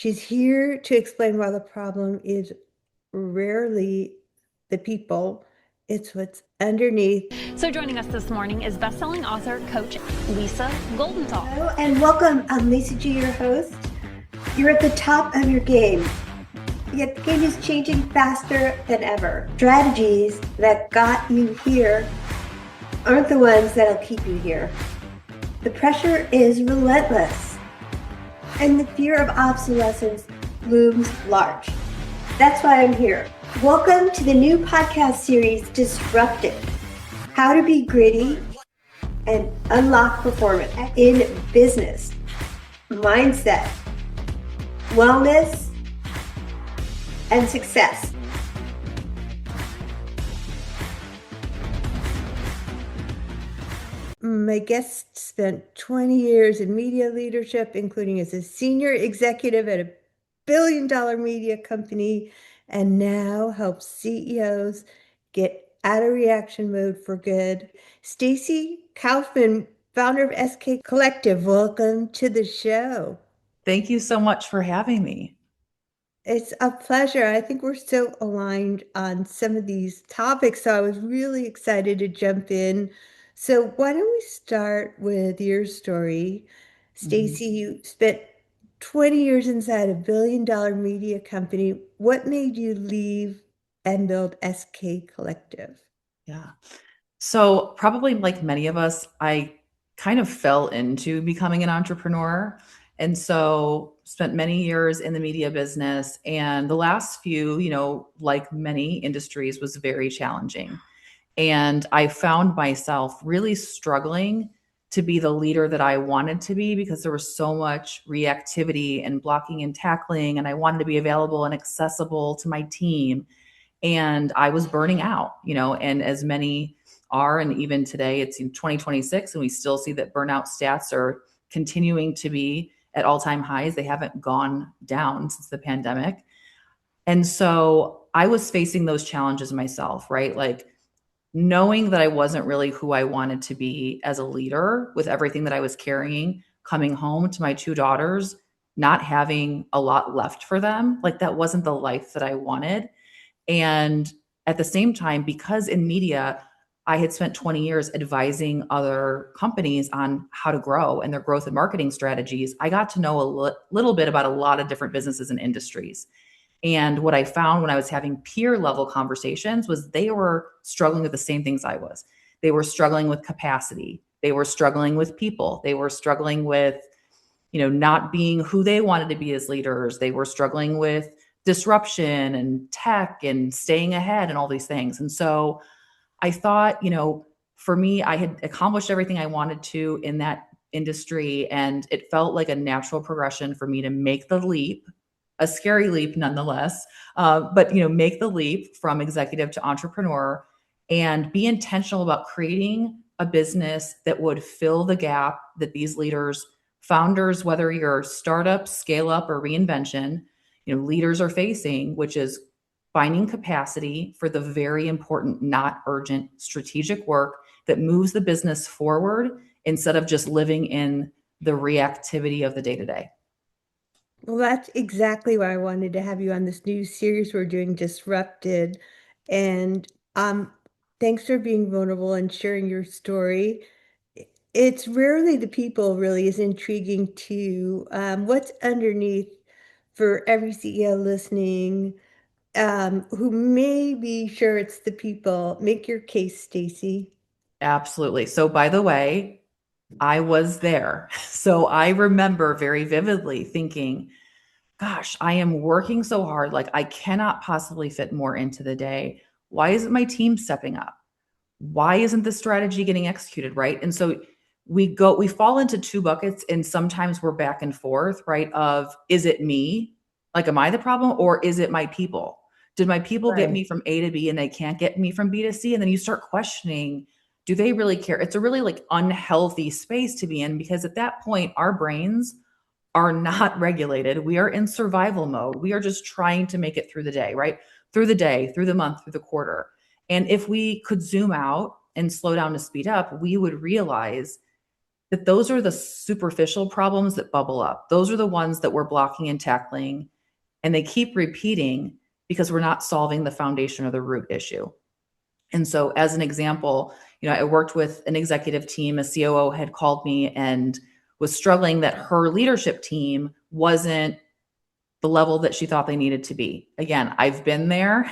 She's here to explain why the problem is rarely the people, it's what's underneath. So joining us this morning is best-selling author, coach Lisa Goldenthal. Hello and welcome. I'm Lisa G, your host. You're at the top of your game, yet the game is changing faster than ever. Strategies that got you here aren't the ones that'll keep you here. The pressure is relentless, and the fear of obsolescence looms large. That's why I'm here. Welcome to the new podcast series, Disrupted: How to Be Gritty and Unlock Performance in Business, Mindset, Wellness, and Success. My guest spent 20 years in media leadership, including as a senior executive at a billion-dollar media company, and now helps CEOs get out of reaction mode for good. Stacey Kauffman, founder of SK Collective, welcome to the show. Thank you so much for having me. It's a pleasure. I think we're so aligned on some of these topics, so I was really excited to jump in. So why don't we start with your story? Stacey, you spent 20 years inside a billion-dollar media company. What made you leave and build SK Collective? Yeah. So probably like many of us, I kind of fell into becoming an entrepreneur. And so spent many years in the media business. And the last few, like many industries, was very challenging. And I found myself really struggling to be the leader that I wanted to be because there was so much reactivity and blocking and tackling. And I wanted to be available and accessible to my team. And I was burning out, and as many are, and even today it's in 2026, and we still see that burnout stats are continuing to be at all-time highs. They haven't gone down since the pandemic. And so I was facing those challenges myself, right? Like knowing that I wasn't really who I wanted to be as a leader with everything that I was carrying, coming home to my two daughters, not having a lot left for them. Like that wasn't the life that I wanted. And at the same time, because in media, I had spent 20 years advising other companies on how to grow and their growth and marketing strategies, I got to know a little bit about a lot of different businesses and industries. And what I found when I was having peer level conversations was they were struggling with the same things I was. They were struggling with capacity. They were struggling with people. They were struggling with, not being who they wanted to be as leaders. They were struggling with disruption and tech and staying ahead and all these things. And so I thought, for me, I had accomplished everything I wanted to in that industry. And it felt like a natural progression for me to make the leap, a scary leap nonetheless, but make the leap from executive to entrepreneur and be intentional about creating a business that would fill the gap that these leaders, founders, whether you're startup, scale up, or reinvention, leaders are facing, which is finding capacity for the very important, not urgent strategic work that moves the business forward instead of just living in the reactivity of the day-to-day. Well, that's exactly why I wanted to have you on this new series we're doing, Disrupted. And thanks for being vulnerable and sharing your story. It's rarely the people really is intriguing too. What's underneath for every CEO listening who may be sure it's the people? Make your case, Stacey. Absolutely. So by the way, I was there. So I remember very vividly thinking, gosh, I am working so hard. Like I cannot possibly fit more into the day. Why isn't my team stepping up? Why isn't the strategy getting executed? Right. And so we fall into two buckets, and sometimes we're back and forth, right? Of, is it me? Like, am I the problem, or is it my people? Did my people get me from A to B and they can't get me from B to C? And then you start questioning, do they really care? It's a really like unhealthy space to be in, because at that point, our brains are not regulated. We are in survival mode. We are just trying to make it through the day, right? Through the day, through the month, through the quarter. And if we could zoom out and slow down to speed up, we would realize that those are the superficial problems that bubble up. Those are the ones that we're blocking and tackling, and they keep repeating because we're not solving the foundation or the root issue. And so as an example, I worked with an executive team. A COO had called me and was struggling that her leadership team wasn't the level that she thought they needed to be. Again, I've been there.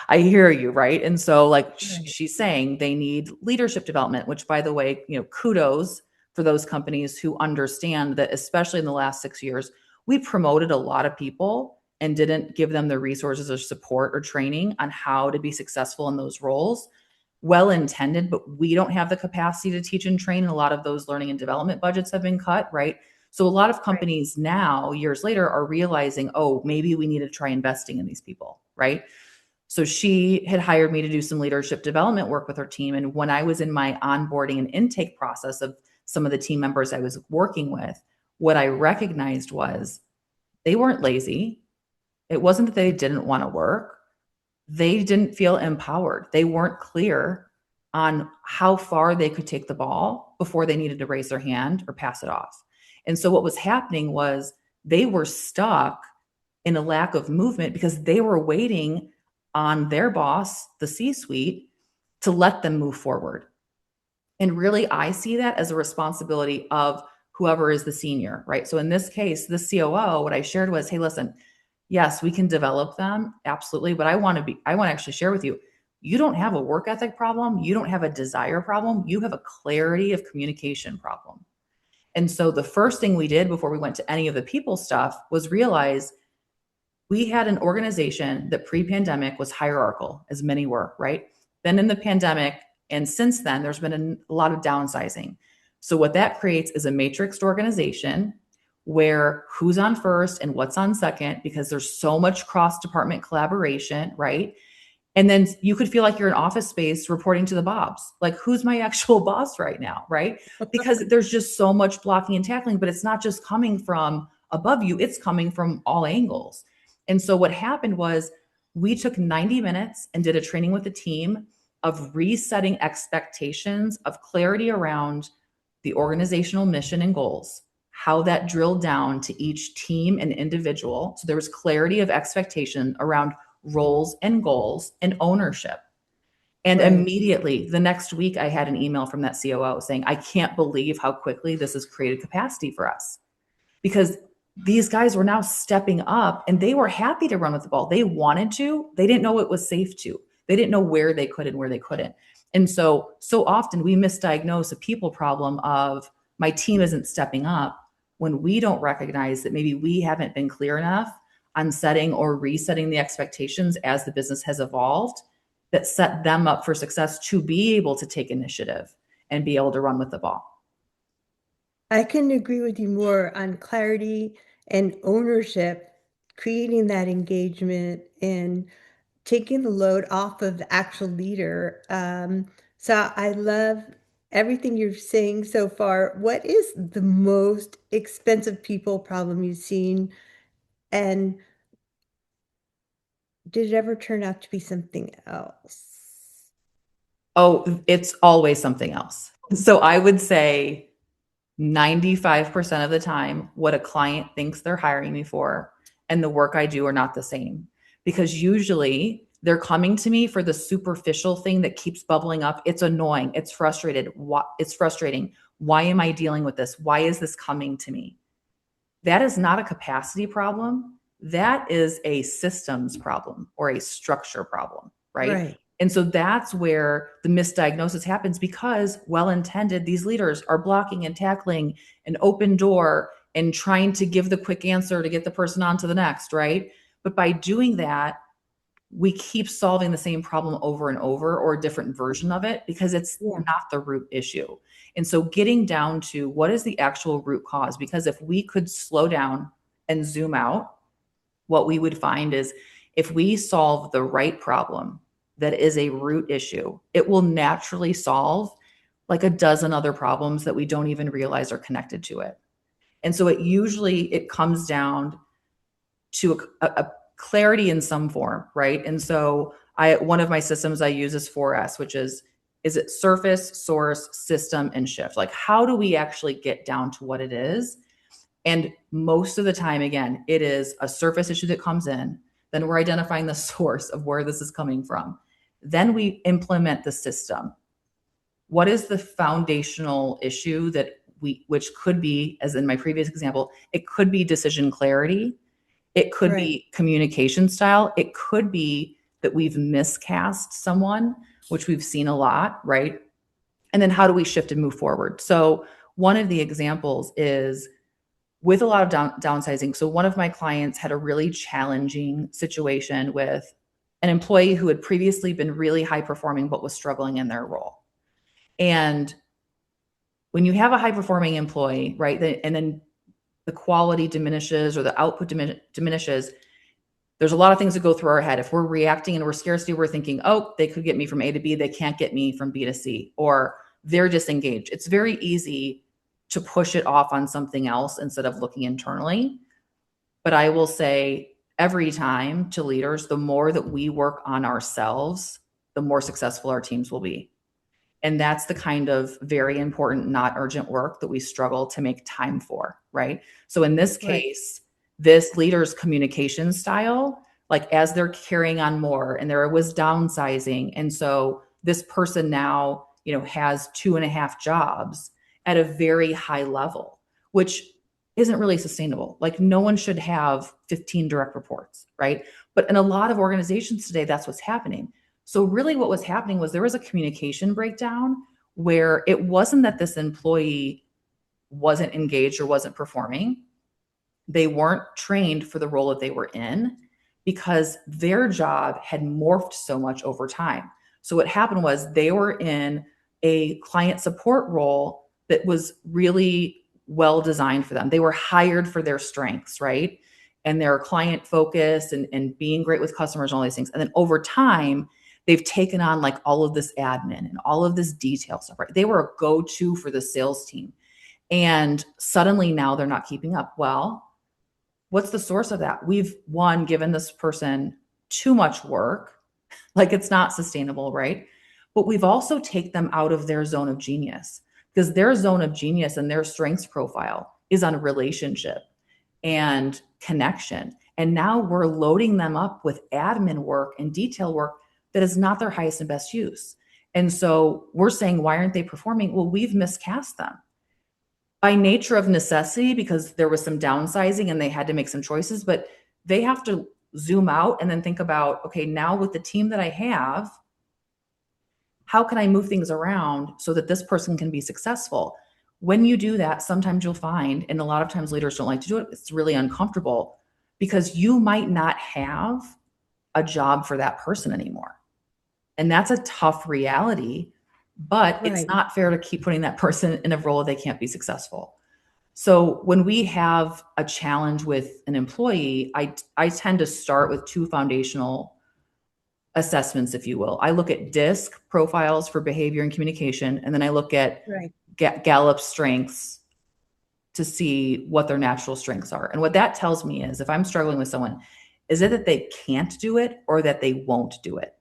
I hear you, right? And so she's saying they need leadership development, which, by the way, kudos for those companies who understand that, especially in the last 6 years, we promoted a lot of people and didn't give them the resources or support or training on how to be successful in those roles. Well intended, but we don't have the capacity to teach and train. And a lot of those learning and development budgets have been cut, right? So a lot of companies now, years later, are realizing, oh, maybe we need to try investing in these people, right? So she had hired me to do some leadership development work with her team. And when I was in my onboarding and intake process of some of the team members I was working with, what I recognized was they weren't lazy. It wasn't that they didn't want to work. They didn't feel empowered. They weren't clear on how far they could take the ball before they needed to raise their hand or pass it off. And so what was happening was they were stuck in a lack of movement because they were waiting on their boss, the C-suite, to let them move forward. And really, I see that as a responsibility of whoever is the senior, right? So in this case, the COO, what I shared was, hey, listen, yes, we can develop them. Absolutely. But I want to actually share with you, you don't have a work ethic problem. You don't have a desire problem. You have a clarity of communication problem. And so the first thing we did before we went to any of the people stuff was realize we had an organization that pre-pandemic was hierarchical, as many were, right? Then in the pandemic, and since then, there's been a lot of downsizing. So what that creates is a matrixed organization where who's on first and what's on second, because there's so much cross-department collaboration, right? And then you could feel like you're in office space reporting to the Bobs. Like, who's my actual boss right now, right? Because there's just so much blocking and tackling, but it's not just coming from above you, it's coming from all angles. And so what happened was we took 90 minutes and did a training with the team of resetting expectations, of clarity around the organizational mission and goals, how that drilled down to each team and individual. So there was clarity of expectation around roles and goals and ownership. And immediately the next week, I had an email from that COO saying, I can't believe how quickly this has created capacity for us, because these guys were now stepping up and they were happy to run with the ball. They wanted to, they didn't know it was safe to, they didn't know where they could and where they couldn't. And so often we misdiagnose a people problem of my team isn't stepping up, when we don't recognize that maybe we haven't been clear enough on setting or resetting the expectations as the business has evolved that set them up for success to be able to take initiative and be able to run with the ball. I couldn't agree with you more on clarity and ownership, creating that engagement and taking the load off of the actual leader. So I love everything you're saying so far. What is the most expensive people problem you've seen? And did it ever turn out to be something else? Oh, it's always something else. So I would say 95% of the time, what a client thinks they're hiring me for and the work I do are not the same. Because usually they're coming to me for the superficial thing that keeps bubbling up. It's annoying. It's frustrated. It's frustrating. Why am I dealing with this? Why is this coming to me? That is not a capacity problem. That is a systems problem or a structure problem, right? And so that's where the misdiagnosis happens, because well-intended, these leaders are blocking and tackling an open door and trying to give the quick answer to get the person on to the next, right? But by doing that, we keep solving the same problem over and over, or a different version of it, because it's not the root issue. And so getting down to what is the actual root cause, because if we could slow down and zoom out, what we would find is if we solve the right problem that is a root issue, it will naturally solve like a dozen other problems that we don't even realize are connected to it. And so it comes down to a clarity in some form, right? And so one of my systems I use is 4S, which is Is it surface, source, system, and shift? Like, how do we actually get down to what it is? And most of the time, again, it is a surface issue that comes in. Then we're identifying the source of where this is coming from. Then we implement the system. What is the foundational issue which could be, as in my previous example, it could be decision clarity. It could Right. be communication style. It could be that we've miscast someone, which we've seen a lot, right? And then how do we shift and move forward? So one of the examples is with a lot of downsizing. So one of my clients had a really challenging situation with an employee who had previously been really high performing, but was struggling in their role. And when you have a high performing employee, right, and then the quality diminishes or the output diminishes, there's a lot of things that go through our head. If we're reacting and we're scarcity, we're thinking, oh, they could get me from A to B. They can't get me from B to C, or they're disengaged. It's very easy to push it off on something else instead of looking internally. But I will say every time to leaders, the more that we work on ourselves, the more successful our teams will be. And that's the kind of very important, not urgent work that we struggle to make time for, right? So in this case, this leader's communication style, like as they're carrying on more and there was downsizing. And so this person now, has 2.5 jobs at a very high level, which isn't really sustainable. Like no one should have 15 direct reports, right? But in a lot of organizations today, that's what's happening. So really what was happening was there was a communication breakdown where it wasn't that this employee wasn't engaged or wasn't performing. They weren't trained for the role that they were in because their job had morphed so much over time. So what happened was they were in a client support role that was really well designed for them. They were hired for their strengths, right? And their client focus and being great with customers and all these things. And then over time, they've taken on like all of this admin and all of this detail stuff, right? They were a go-to for the sales team. And suddenly now they're not keeping up. Well, what's the source of that? We've given this person too much work, like it's not sustainable, right? But we've also taken them out of their zone of genius because their zone of genius and their strengths profile is on relationship and connection. And now we're loading them up with admin work and detail work that is not their highest and best use. And so we're saying, why aren't they performing? Well, we've miscast them by nature of necessity because there was some downsizing and they had to make some choices, but they have to zoom out and then think about, okay, now with the team that I have, how can I move things around so that this person can be successful? When you do that, sometimes you'll find, and a lot of times leaders don't like to do it, it's really uncomfortable because you might not have a job for that person anymore. And that's a tough reality, but it's not fair to keep putting that person in a role they can't be successful. So when we have a challenge with an employee, I tend to start with 2 foundational assessments, if you will. I look at DISC profiles for behavior and communication, and then I look at Gallup strengths to see what their natural strengths are. And what that tells me is if I'm struggling with someone, is it that they can't do it or that they won't do it?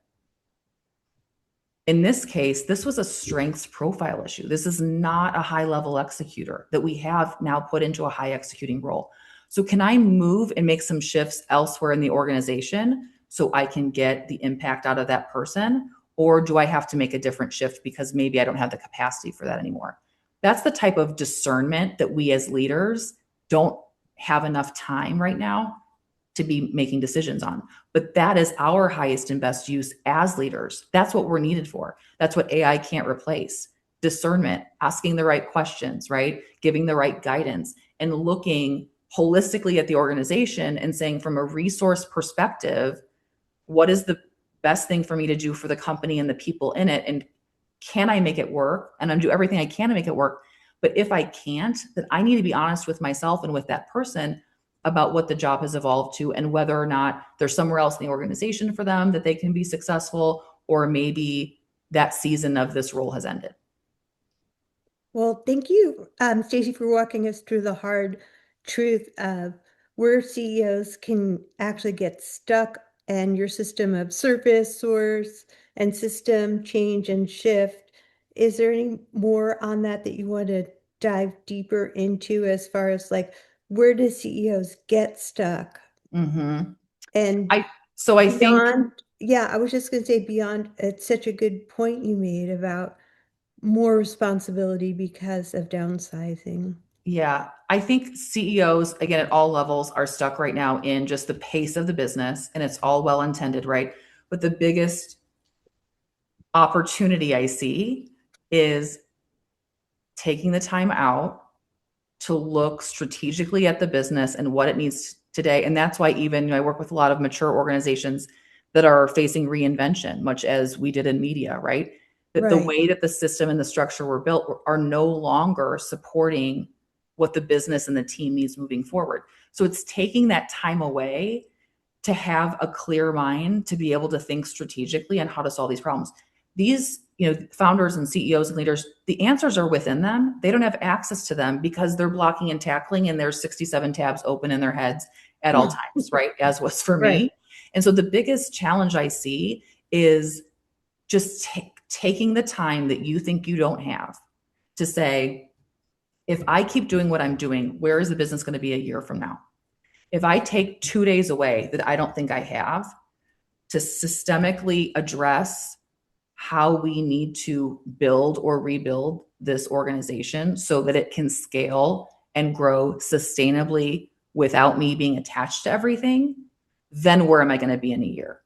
In this case, this was a strengths profile issue. This is not a high-level executor that we have now put into a high executing role. So can I move and make some shifts elsewhere in the organization so I can get the impact out of that person? Or do I have to make a different shift because maybe I don't have the capacity for that anymore? That's the type of discernment that we as leaders don't have enough time right now to be making decisions on. But that is our highest and best use as leaders. That's what we're needed for. That's what AI can't replace. Discernment, asking the right questions, right? Giving the right guidance and looking holistically at the organization and saying from a resource perspective, what is the best thing for me to do for the company and the people in it? And can I make it work? And I'm do everything I can to make it work. But if I can't, then I need to be honest with myself and with that person about what the job has evolved to and whether or not there's somewhere else in the organization for them that they can be successful, or maybe that season of this role has ended. Well, thank you, Stacey, for walking us through the hard truth of where CEOs can actually get stuck and your system of surface, source, and system change and shift Is there any more on that you want to dive deeper into as far as like where do CEOs get stuck? Mm-hmm. And I think, beyond, yeah, I was just going to say beyond, it's such a good point you made about more responsibility because of downsizing. yeah, I think CEOs, again, at all levels are stuck right now in just the pace of the business, and it's all well intended, right? But the biggest opportunity I see is taking the time out to look strategically at the business and what it needs today. And that's why even I work with a lot of mature organizations that are facing reinvention, much as we did in media, right? That the Right. way that the system and the structure were built are no longer supporting what the business and the team needs moving forward. So it's taking that time away to have a clear mind to be able to think strategically on how to solve these problems. These, founders and CEOs and leaders, the answers are within them. They don't have access to them because they're blocking and tackling and there's 67 tabs open in their heads at all times, right? As was for Right. me. And so the biggest challenge I see is just taking the time that you think you don't have to say, if I keep doing what I'm doing, where is the business going to be a year from now? If I take 2 days away that I don't think I have to systemically address how we need to build or rebuild this organization so that it can scale and grow sustainably without me being attached to everything, then where am I going to be in a year?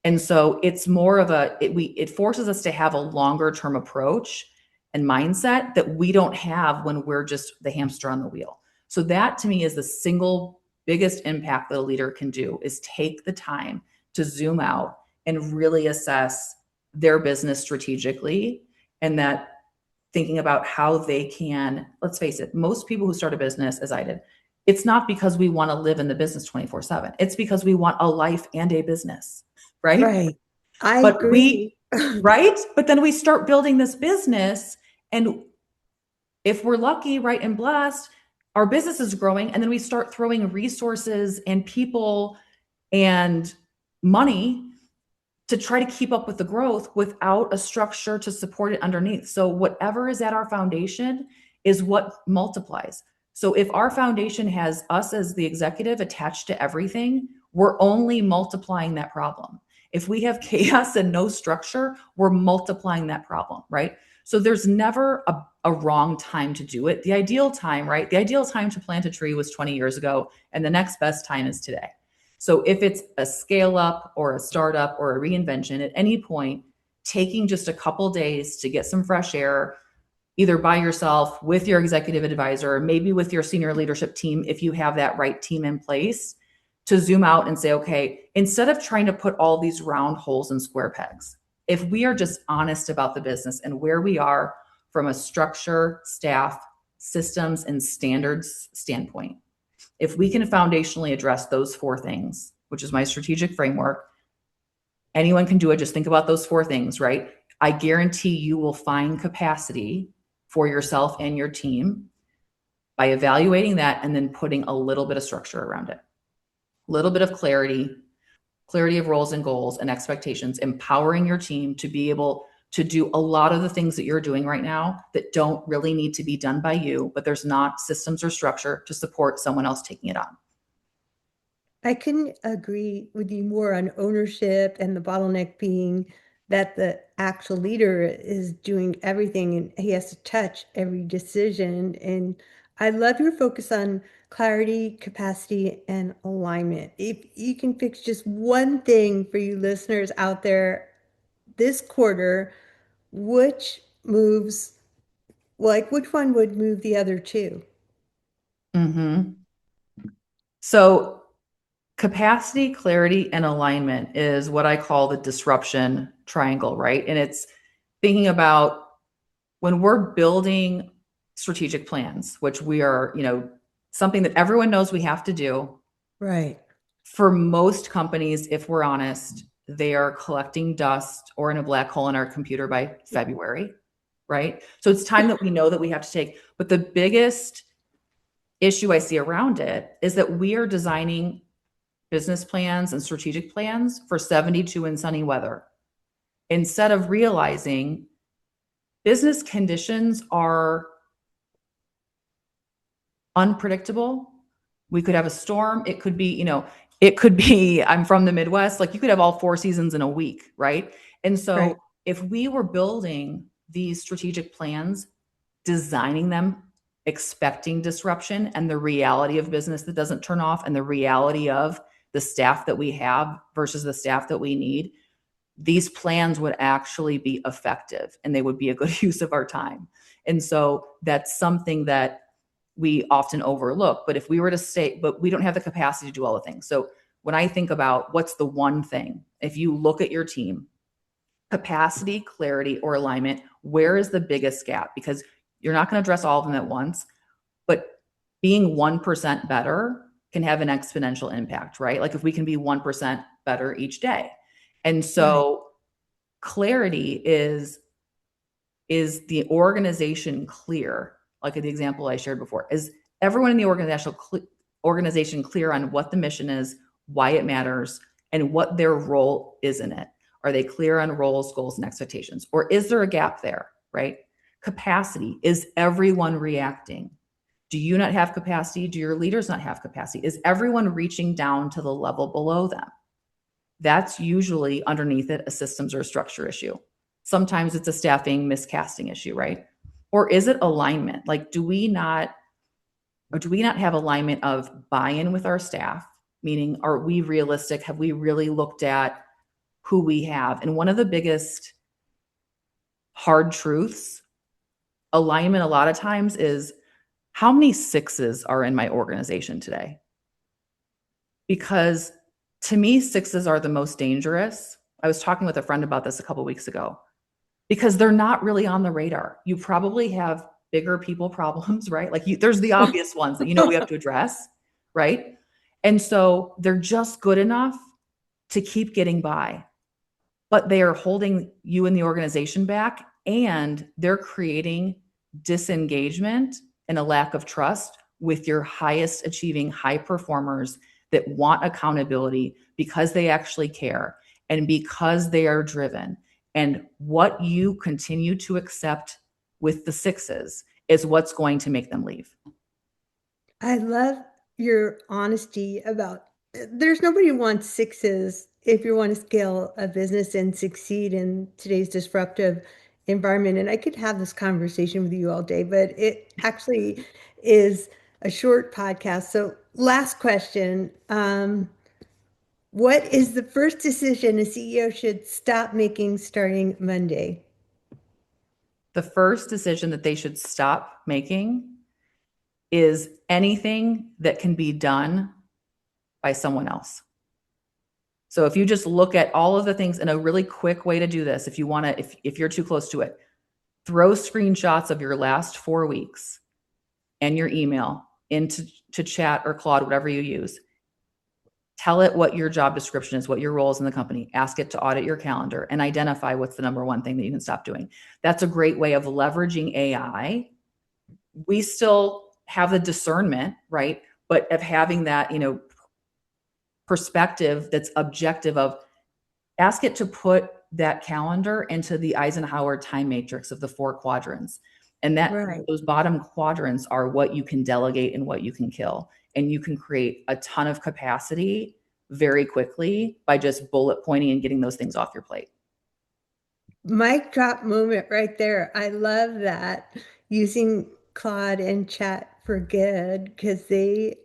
And so it's more of it forces us to have a longer term approach and mindset that we don't have when we're just the hamster on the wheel. So that to me is the single biggest impact that a leader can do is take the time to zoom out and really assess their business strategically, and that thinking about how they can, let's face it, most people who start a business, as I did, it's not because we want to live in the business 24/7. It's because we want a life and a business, right? Right. I But agree. right? But then we start building this business, and if we're lucky, right, and blessed, our business is growing, and then we start throwing resources and people and money to try to keep up with the growth without a structure to support it underneath. So whatever is at our foundation is what multiplies. So if our foundation has us as the executive attached to everything, we're only multiplying that problem. If we have chaos and no structure, we're multiplying that problem, right? So there's never a wrong time to do it. The ideal time, right? The ideal time to plant a tree was 20 years ago, and the next best time is today. So if it's a scale up or a startup or a reinvention at any point, taking just a couple days to get some fresh air, either by yourself, with your executive advisor, maybe with your senior leadership team, if you have that right team in place, to zoom out and say, okay, instead of trying to put all these round holes in square pegs, if we are just honest about the business and where we are from a structure, staff, systems, and standards standpoint, if we can foundationally address those 4 things, which is my strategic framework, anyone can do it. Just think about those 4 things, right? I guarantee you will find capacity for yourself and your team by evaluating that and then putting a little bit of structure around it. A little bit of clarity of roles and goals and expectations, empowering your team to be able to do a lot of the things that you're doing right now that don't really need to be done by you, but there's not systems or structure to support someone else taking it on. I couldn't agree with you more on ownership and the bottleneck being that the actual leader is doing everything and he has to touch every decision. And I love your focus on clarity, capacity, and alignment. If you can fix just one thing for you listeners out there this quarter, which moves, like which one would move the other two? Mm-hmm. So capacity, clarity, and alignment is what I call the disruption triangle, right? And it's thinking about when we're building strategic plans, which we are, something that everyone knows we have to do. Right. For most companies, if we're honest, they are collecting dust or in a black hole in our computer by February, right? So it's time that we know that we have to take. But the biggest issue I see around it is that we are designing business plans and strategic plans for 72 and sunny weather instead of realizing business conditions are unpredictable. We could have a storm. It could be, I'm from the Midwest, like you could have all 4 seasons in a week, right? And so Right. if we were building these strategic plans, designing them, expecting disruption and the reality of business that doesn't turn off and the reality of the staff that we have versus the staff that we need, these plans would actually be effective and they would be a good use of our time. And so that's something that we often overlook. But if we were to say, but we don't have the capacity to do all the things. So when I think about what's the one thing, if you look at your team, capacity, clarity, or alignment, where is the biggest gap? Because you're not going to address all of them at once, but being 1% better can have an exponential impact, right? Like if we can be 1% better each day. And so clarity is the organization clear? Like the example I shared before, is everyone in the organization clear on what the mission is, why it matters, and what their role is in it? Are they clear on roles, goals, and expectations? Or is there a gap there, right? Capacity, is everyone reacting? Do you not have capacity? Do your leaders not have capacity? Is everyone reaching down to the level below them? That's usually underneath it a systems or a structure issue. Sometimes it's a staffing miscasting issue, right? Or is it alignment? Like, do we not have alignment of buy-in with our staff? Meaning, are we realistic? Have we really looked at who we have? And one of the biggest hard truths, alignment a lot of times, is how many 6s are in my organization today? Because to me, 6s are the most dangerous. I was talking with a friend about this a couple of weeks ago because they're not really on the radar. You probably have bigger people problems, right? Like there's the obvious ones that we have to address, right? And so they're just good enough to keep getting by, but they are holding you and the organization back, and they're creating disengagement and a lack of trust with your highest achieving high performers that want accountability because they actually care and because they are driven. And what you continue to accept with the 6s is what's going to make them leave. I love your honesty about there's nobody who wants 6s if you want to scale a business and succeed in today's disruptive environment. And I could have this conversation with you all day, but it actually is a short podcast. So last question. What is the first decision a CEO should stop making starting Monday? The first decision that they should stop making is anything that can be done by someone else. So if you just look at all of the things, in a really quick way to do this, if you want to, if you're too close to it, throw screenshots of your last 4 weeks and your email into chat or Claude, whatever you use. Tell it what your job description is, what your role is in the company. Ask it to audit your calendar and identify what's the number one thing that you can stop doing. That's a great way of leveraging AI. We still have the discernment, right? But of having that, perspective that's objective of, ask it to put that calendar into the Eisenhower time matrix of the 4 quadrants. And that those bottom quadrants are what you can delegate and what you can kill. And you can create a ton of capacity very quickly by just bullet pointing and getting those things off your plate. Mic drop moment right there. I love that, using Claude and chat for good, because they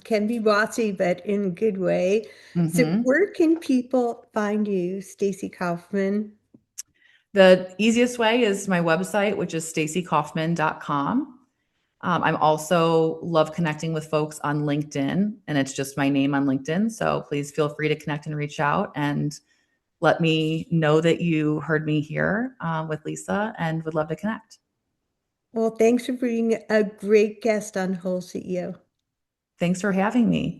can be bossy, but in a good way. So where can people find you, Stacey Kauffman? The easiest way is my website, which is staceykaufman.com. I'm also love connecting with folks on LinkedIn, and it's just my name on LinkedIn. So please feel free to connect and reach out and let me know that you heard me here with Lisa, and would love to connect. Well, thanks for being a great guest on WholeCEO. Thanks for having me.